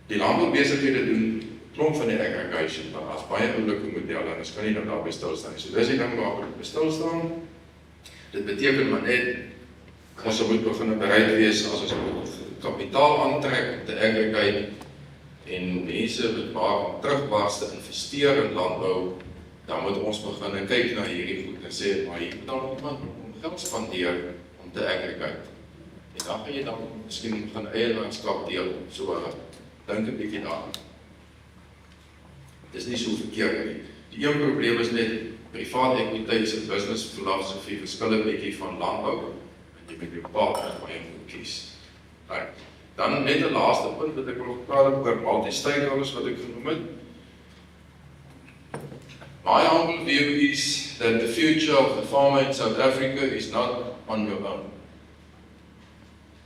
Die landboubezighede doen klomp van die aggregation, maar as baie oulike modelle, en ons kan nie nou daarby stilstaan. So dis die ding waar ek stilstaan. Dit beteken maar net, ons moet begin bereid wees as ons kapitaal aantrek om te aggregate en mense moet maak om terugwaarts te investeer in landbou, dan moet ons begin en kyk na hierdie goed en sê, maar hier moet dan iemand om geld spandeer om te aggregate. En dan gaan jy dan miskien begin eienaarskap deel, so dink 'n bietjie daaraan. Dit is nie so verkeerd nie. Die een probleem is net privaat ekwiteits en business filosofie verskil 'n bietjie van landbou. Jy moet jou partner waar jy moet kies. Right. Dan net 'n laaste punt wat ek wil praat oor multi-stakeholders wat ek genoem het. My humble view is that the future of the farmer in South Africa is not on your own.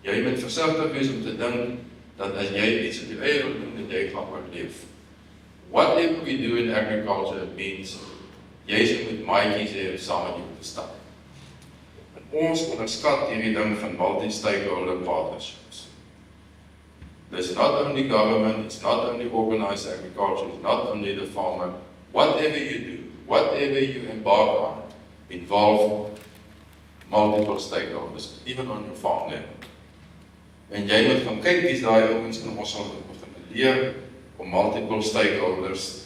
Jy moet versigtig wees om te dink dat as jy iets op jou eie wil doen, dat jy gaan oorleef. Whatever we do in agriculture means jy moet maatjies hê saam met jou te stap. En ons onderskat hierdie ding van multi-stakeholder partnerships. There's not only government, it's not only organized agriculture, it's not only the farmer. Whatever you do, whatever you embark on, involve multiple stakeholders, even on your farm level. En jy moet gaan kyk wie's daai ouens en ons sal begin leer om multiple stakeholders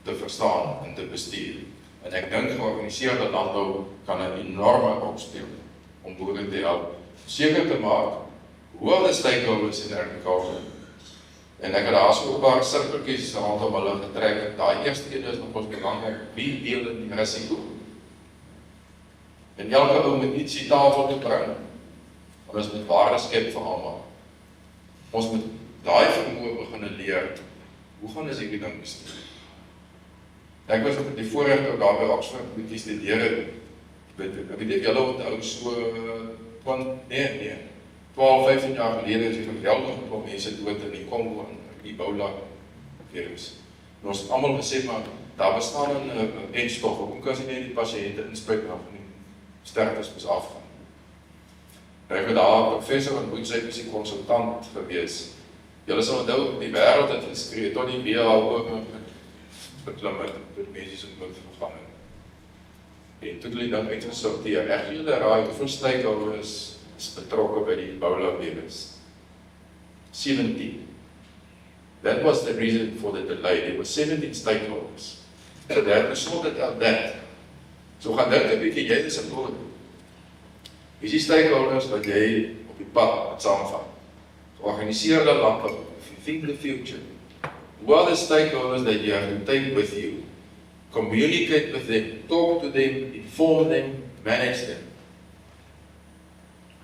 te verstaan en te bestuur. En ek dink georganiseerde landbou kan 'n enorme rol speel om boere te help seker te maak hoe alle stakeholders in agriculture. En ek het daar so 'n paar sirkeltjies rondom hulle getrek. Daai eerste een is nog belangrik, wie deel in die risiko? En elke ou moet iets die tafel toe bring. Ons moet waarde skep vir almal. Ons moet daai vermoë begin leer. Hoe gaan ons hierdie ding bestuur? Ek was op die voorreg toe daar by Oxford bietjie studeer het. Ek weet julle onthou so 12, 15 jaar gelede is die geweldige klomp mense dood in die Kongo en Ebola virus. En ons het almal gesê maar daar bestaan 'n enstof, hoe kan jy net die pasiënte inspuit en die sterftes moet afgaan. Ek het daar 'n professor ontmoet, sy was 'n konsultant gewees. Julle sal onthou die wêreld het geskree tot die WHO beklim het met mense wat gegaan het. En toe hulle dan uitgesorteer, reg julle raai hoeveel stakeholders is betrokke by die Ebola virus? 17. That was the reason for the delay. There were 17 stakeholders. So that was sorted out that. So gaan dink 'n bietjie, jy is 'n boer. Wie is die stakeholders wat jy op die pad moet saamvat? Georganiseerde landbou, think the future. Who are the stakeholders that you have to take with you? Communicate with them, talk to them, inform them, manage them.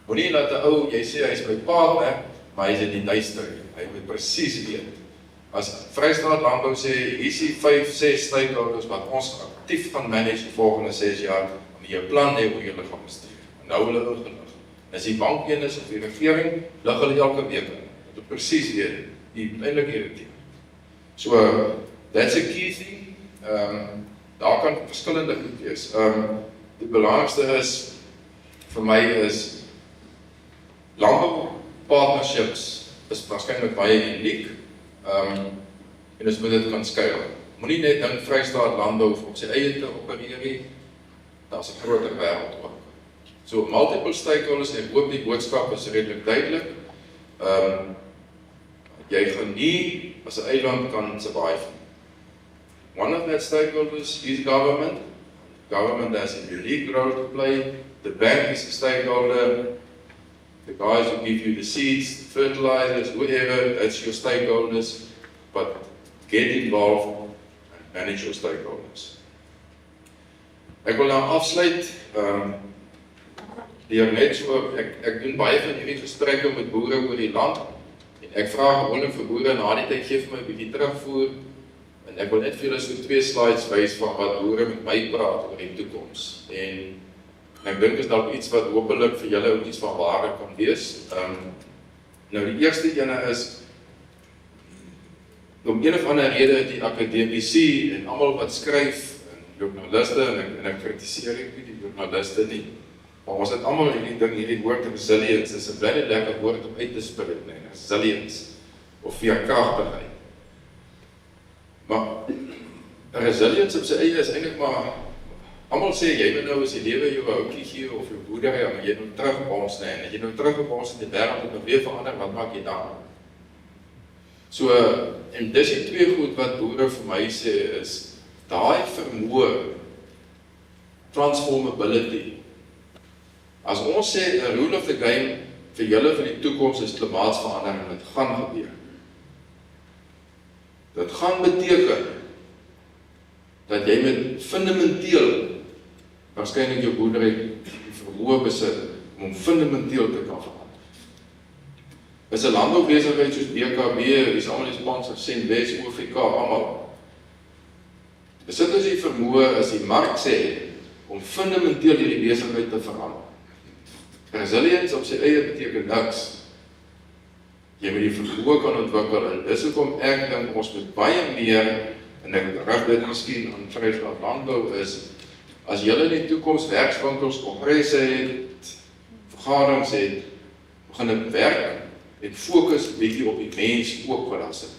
Moenie laat 'n ou, jy sê hy is my partner, maar hy is in die duister. Hy moet presies weet. As Vrystaat Landbou sê, hier is die 5, 6 stakeholders wat ons aktief gaan manage die volgende 6 jaar, om jou plan hê hoe jy hulle gaan bestuur. En nou hulle ingelig. As die bank een is of die regering, lig hulle elke week in. Dat hulle presies weet, die eintlik hierdie team. So, that's a key thing. Daar kan verskillende goed wees. Die belangrikste is, vir my is, landbou partnerships is waarskynlik baie uniek. En ons moet dit kan skuil. Moenie net dink Vrystaat Landbou om sy eie te opereer nie. Daar's 'n groter wêreld ook. So multiple stakeholders, ek hoop die boodskap is redelik duidelik. Jy gaan nie as 'n eiland kan survive. One of that stakeholders is government. Government has a unique role to play. The bank is a stakeholder. The guys who give you the seeds, the fertilizers, whatever, that's your stakeholders. But get involved and manage your stakeholders. Ek wil nou afsluit. Net so, ek doen baie van hierdie gesprekke met boere oor die land. En ek vra gewoonlik vir boere na die tyd gee vir my 'n bietjie terugvoer. En ek wil net vir julle so 2 slides wys van wat boere met my praat oor die toekoms. En ek dink is dalk iets wat hopelik vir julle ook iets van waarde kan wees. Nou die eerste ene is om een of ander rede die akademici en almal wat skryf en joernaliste en ek kritiseer nie die joernaliste nie. Maar ons het almal hierdie woord resilience is 'n baie lekker woord om uit te spreek, nee, resilience of veerkragtigheid. Maar resilience op sy eie is eintlik maar almal sê jy moet nou as die lewe jou 'n houtjie gee of jou boerdery, maar jy moet terugbons nee, en as jy nou terugbons in die wêreld moet weer verander, wat maak jy dan? So en dis die 2 goed wat boere vir my sê is daai vermoë transformability. As ons sê, the rule of the game vir julle vir die toekoms is klimaatsverandering, dit gaan gebeur. Dit gaan beteken dat jy met fundamenteel, waarskynlik jou boerdery verhoog besit, om fundamenteel te kan verander. Is 'n landboubesigheid soos BKB, is almal die sponsors, Senwes, OFK, almal. Besit ons die vermoë as die mark sê, om fundamenteel hierdie besigheid te verander. Resilience op sy eie beteken niks. Jy moet die vermoë kan ontwikkel en dis hoekom ek dink ons moet baie meer en ek rig dit miskien aan Vrystaat Landbou is as julle in die toekoms werkswinkels, kongresse het, vergaderings het, begin dit werk en fokus bietjie op die mens ook wat daar sit.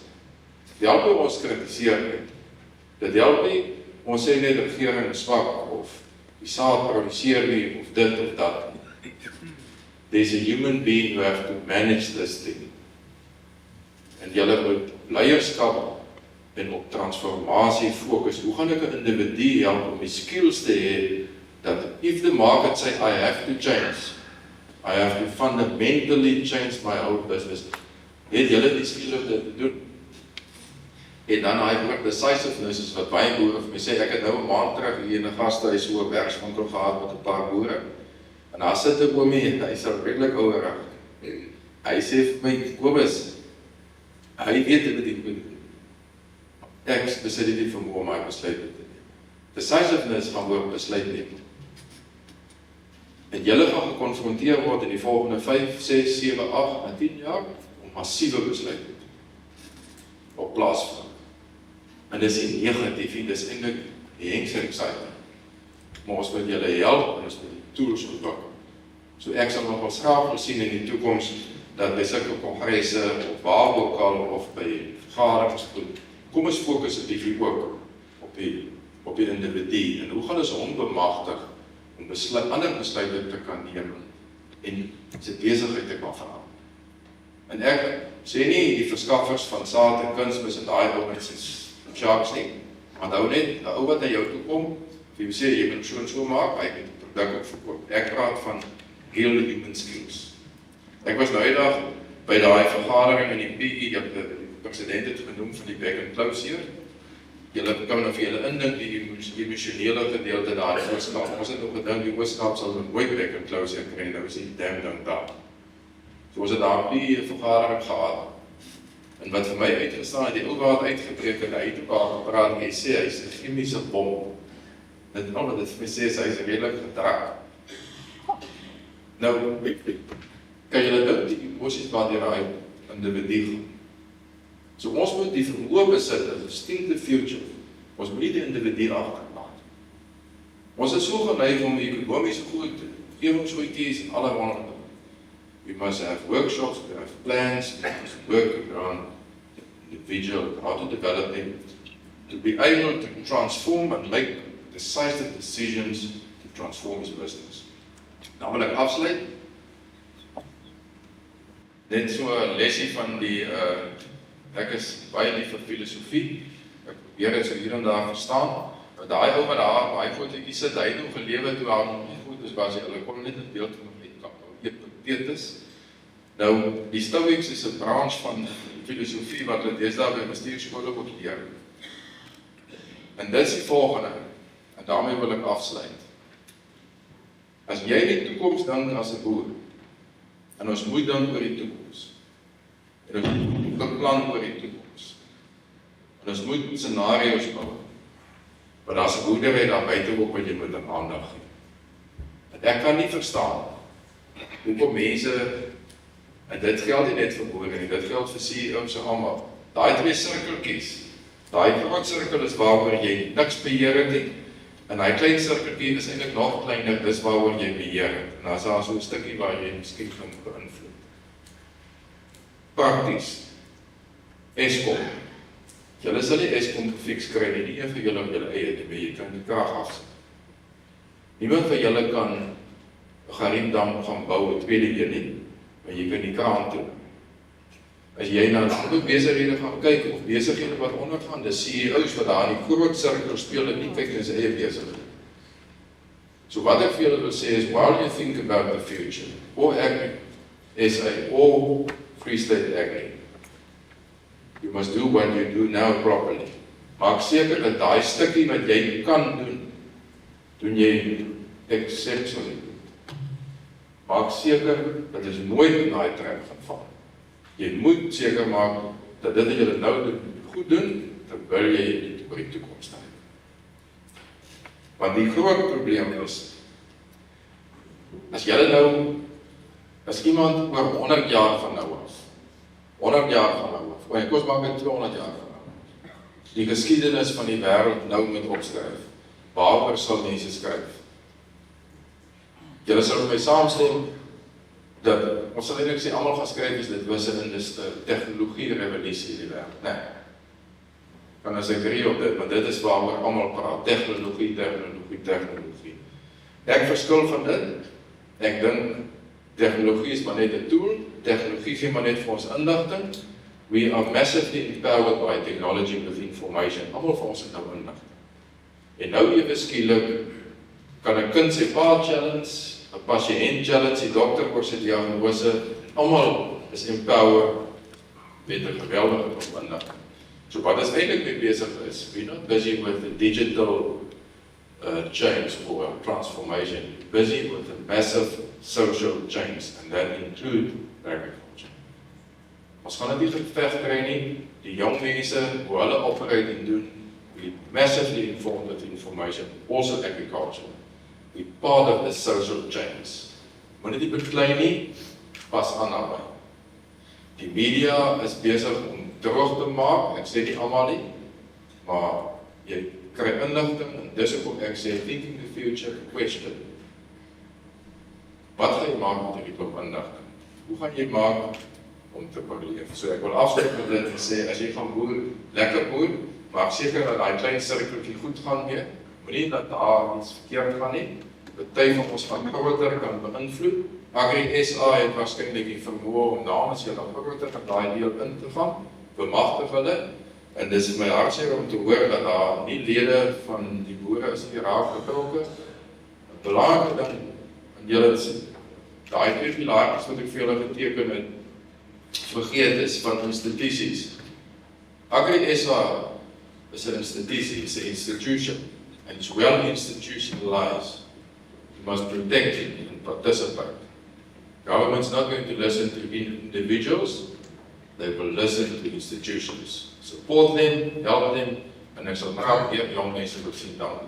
Dit help nie ons kritiseer nie. Dit help nie ons sê net regering is swak of die saad produseer nie of dit of dat. There's a human being who have to manage this thing. En julle moet leierskap en op transformasie fokus. Hoe gaan ek 'n individu help om die skills te hê dat if the market say I have to change, I have to fundamentally change my whole business. Het julle die skills om dit te doen? En dan daai woord decisiveness is wat baie boere vir my sê, ek het nou 'n maand terug hier in 'n gastehuis so 'n werkswinkel gehad met 'n paar boere. En daar sit 'n oomie, hy is al redelik ouerig. Hy sê vir my, Kobus, hy weet wat ek moet doen. Ek besit nie vermoë om my besluite te neem. Decisiveness gaan oor besluit neem. En julle gaan gekonfronteer word in die volgende 5, 6, 7, 8 en 10 jaar om massiewe besluite te neem op plaasvind. En dis nie negatief nie, dis eintlik die hengse excitement. Maar ons moet julle help en ons moet die tools ontwikkel. So ek sal nog wel graag wil sien in die toekoms dat by sulke kongresse of waar ook al of by vergaderings goed. Kom ons fokus 'n bietjie ook op die individu en hoe gaan ons hom bemagtig om ander besluite te kan neem en sy besigheid te kan verander. En ek sê nie die verskaffers van saad en kunsmis en daai ouens is sharks nie. Onthou net, 'n ou wat na jou toe kom, jy sê jy moet so en so maak, hy moet 'n produk verkoop. Ek praat van real human skills. Ek was nou eendag by daai vergadering in die PE, die president het genoem van die back and close hier. Julle kan nou vir julle indink die emosionele gedeelte daar in Oos-Kaap. Ons het nog gedink die Oos-Kaap sal nooit back and close kry, nou is die damn ding daar. So ons het daar die vergadering gehad. En wat vir my uitgestaan het, die ou wat uitgebreek en hy het 'n paar gepraat en hy sê hy's 'n chemiese bom. Dit nou dat dit vir my sê hy's redelik gedrak. Nou, kan julle dink die emosies wat hier individu gaan. So ons moet die vermoë besit, as still the future. Ons moet nie die individu agterlaat. Ons is so geneig om die ekonomiese goed, omgewingsgoedjies en allerlei. We must have workshops, we have plans, we must work around individual, how to develop them, to be able to transform and make decisive decisions to transform his business. Dan wil ek afsluit. Net so 'n lesie van die ek is baie lief vir filosofie. Ek probeer dit so hier en daar verstaan. Maar daai ou wat daar baie goedjies sit, hy het nog gelewe toe haar nog nie goed is, was hulle kon net 'n beeld van hom uitkap. Epictetus. Nou, die Stoics is 'n branche van filosofie wat hulle deesdae by bestuurskole moet leer. En dit is die volgende, en daarmee wil ek afsluit. As jy die toekoms dink as 'n boer, en ons moet dink oor die toekoms, en ons moet beplan oor die toekoms, en ons moet scenario's bou, maar daar's 'n boerdery daar buite ook wat jy moet aan aandag gee. En ek kan nie verstaan hoekom mense, en dit geld nie net vir boere nie, dit geld vir CEO's en almal. Daai twee sirkeltjies, daai groot sirkel is waaroor jy niks beheer het nie, en daai klein sirkeltjie is eintlik nog kleiner, dis waaroor jy beheer het. En as daar so 'n stukkie waar jy miskien kan beïnvloed. Prakties. Eskom. Julle sal nie Eskom gefiks kry nie, nie een van julle op julle eie, maar jy kan die krag afsit. Niemand van julle kan 'n Gariepdam gaan bou, 'n tweede een nie, maar jy kan die kraan toe. As jy na die besighede gaan kyk, of besighede wat ondergaan, dis CEO's wat daar in die groot sirkel speel en nie kyk in sy eie besigheid. So wat ek vir julle wil sê is, while you think about the future, or Agri SA, or Free State Agri, you must do what you do now properly. Maak seker dat daai stukkie wat jy kan doen jy exceptionally. Maak seker dat jy nooit in daai trap gaan val. Jy moet seker maak dat dit wat jy nou doen, goed doen, terwyl jy dit oor die toekoms dink. Want die groot probleem is, as iemand oor 100 jaar van nou af, 100 jaar van nou af, en kom ons maak dit 200 jaar van nou af, die geskiedenis van die wêreld nou moet opskryf, waaroor sal mense skryf? Julle sal met my saamstem, dat ons sal eintlik sê, almal gaan skryf is, dit was 'n tegnologie-revolusie in die wêreld. Nee. Kan ons agree op dit, want dit is waaroor almal praat, tegnologie. Ek verskil van dit, ek dink, tegnologie is maar net 'n tool, tegnologie gee maar net vir ons inligting, we are massively empowered by technology with information, almal van ons het nou inligting. En nou ewe skielik, kan 'n kind sy pa challenge, 'n pasiënt challenge, die dokter oor sy diagnose, almal is empowered met 'n geweldige inligting. So wat is eintlik mee besig is, we're not busy with the digital change or transformation, we're busy with the massive social change, and that include agriculture. Ons gaan dit nie geveg kry nie, die jong mense, hoe hulle operate en doen, we massively informed with information, also agriculture. We part of the social change. Maar dit nie beklein nie, pas aan naby. Die media is besig om terug te maak, ek sê nie almal nie, maar jy kry inligting, en dis ook ek sê, thinking the future, question. Wat gaan jy maak met die klop inligting? Hoe gaan jy maak om te oorleef? So ek wil afsluit met dit en sê, as jy gaan boer, lekker boer, maak seker dat daai klein sirkeltjie goed gaan weer, moenie dat daar iets verkeerd gaan nie, party van ons van groter kan beïnvloed. Agri SA het waarskynlik die vermoë om namens julle groter in daai deel in te gaan, bemagtig hulle, en dis my hartseer om te hoor dat daar nie lede van die boere is nie raak betrokke. 'n Belangrike ding, en julle daai twee pilare wat ek vir julle geteken het, vergeet is van instituties. Agri SA is 'n institusie, is 'n institution, and it's well institutionalized. You must protect it and participate. Government's not going to listen to individuals, they will listen to institutions. Support them, help them, en ek sal graag weer jong mense wil sien dank.